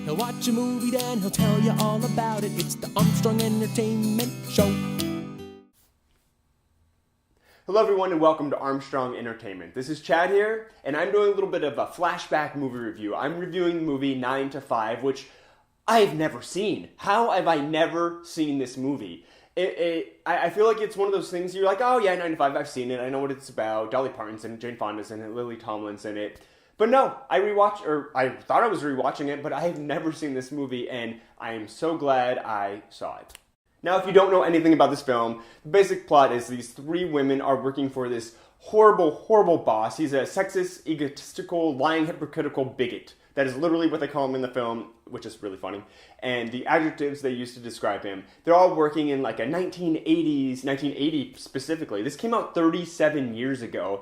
He'll watch a movie, then he'll tell you all about it. It's the Armstrong Entertainment Show. Hello everyone and welcome to Armstrong Entertainment. This is Chad here, and I'm doing a little bit of a flashback movie review. I'm reviewing the movie 9 to 5, which I've never seen. How have I never seen this movie? I feel like it's one of those things you're like, oh yeah, 9 to 5, I've seen it, I know what it's about. Dolly Parton's in it, Jane Fonda's in it, Lily Tomlin's in it. But no, I thought I was rewatching it, but I have never seen this movie, and I am so glad I saw it. Now, if you don't know anything about this film, the basic plot is these three women are working for this horrible, horrible boss. He's a sexist, egotistical, lying, hypocritical bigot. That is literally what they call him in the film, which is really funny. And the adjectives they use to describe him, they're all working in like a 1980 specifically. This came out 37 years ago,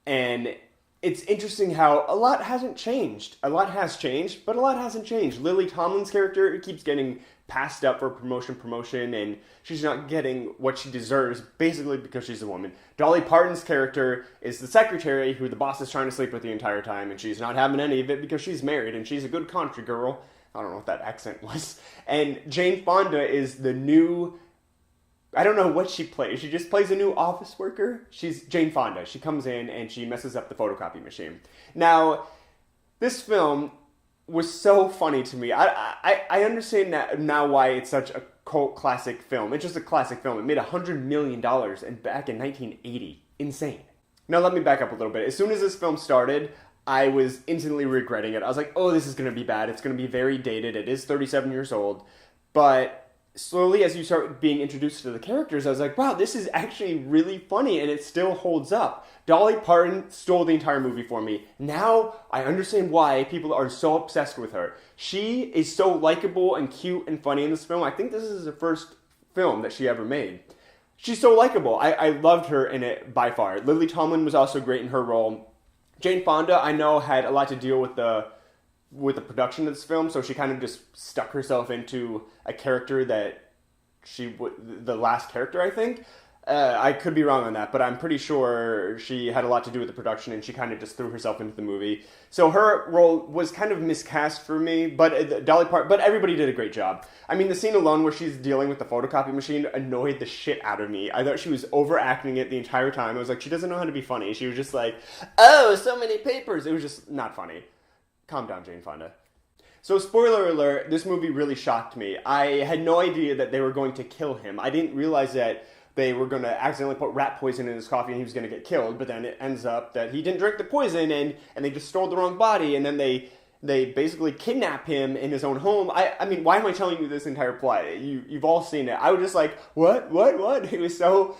and it's interesting how a lot hasn't changed. A lot has changed, but a lot hasn't changed. Lily Tomlin's character keeps getting passed up for promotion, and she's not getting what she deserves, basically because she's a woman. Dolly Parton's character is the secretary who the boss is trying to sleep with the entire time, and she's not having any of it because she's married, and she's a good country girl. I don't know what that accent was. And Jane Fonda is the new... I don't know what she plays. She just plays a new office worker. She's Jane Fonda. She comes in and she messes up the photocopy machine. Now, this film was so funny to me. I understand now why it's such a cult classic film. It's just a classic film. It made $100 million back in 1980. Insane. Now, let me back up a little bit. As soon as this film started, I was instantly regretting it. I was like, oh, this is going to be bad. It's going to be very dated. It is 37 years old. But slowly, as you start being introduced to the characters, I was like, wow, this is actually really funny, and it still holds up. Dolly Parton stole the entire movie for me. Now, I understand why people are so obsessed with her. She is so likable and cute and funny in this film. I think this is the first film that she ever made. She's so likable. I loved her in it by far. Lily Tomlin was also great in her role. Jane Fonda, I know, had a lot to deal with the production of this film, so she kind of just stuck herself into a character that the last character, I think. I could be wrong on that, but I'm pretty sure she had a lot to do with the production, and she kind of just threw herself into the movie. So her role was kind of miscast for me, but everybody did a great job. I mean, the scene alone where she's dealing with the photocopy machine annoyed the shit out of me. I thought she was overacting it the entire time. I was like, she doesn't know how to be funny. She was just like, oh, so many papers. It was just not funny. Calm down, Jane Fonda. So, spoiler alert, this movie really shocked me. I had no idea that they were going to kill him. I didn't realize that they were going to accidentally put rat poison in his coffee and he was going to get killed, but then it ends up that he didn't drink the poison and they just stole the wrong body, and then they basically kidnap him in his own home. I mean, why am I telling you this entire plot? You've all seen it. I was just like, what? It was so...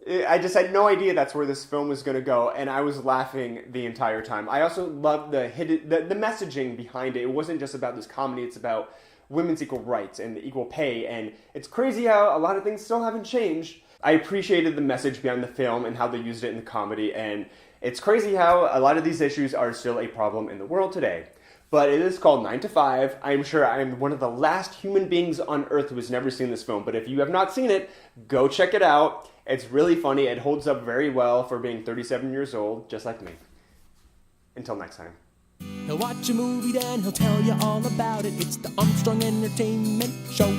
I just had no idea that's where this film was going to go, and I was laughing the entire time. I also loved the messaging behind it. It wasn't just about this comedy, it's about women's equal rights and equal pay, and it's crazy how a lot of things still haven't changed. I appreciated the message behind the film and how they used it in the comedy, and it's crazy how a lot of these issues are still a problem in the world today. But it is called 9 to 5. I'm sure I'm one of the last human beings on earth who has never seen this film. But if you have not seen it, go check it out. It's really funny. It holds up very well for being 37 years old, just like me. Until next time. He'll watch a movie, then he'll tell you all about it. It's the Armstrong Entertainment Show.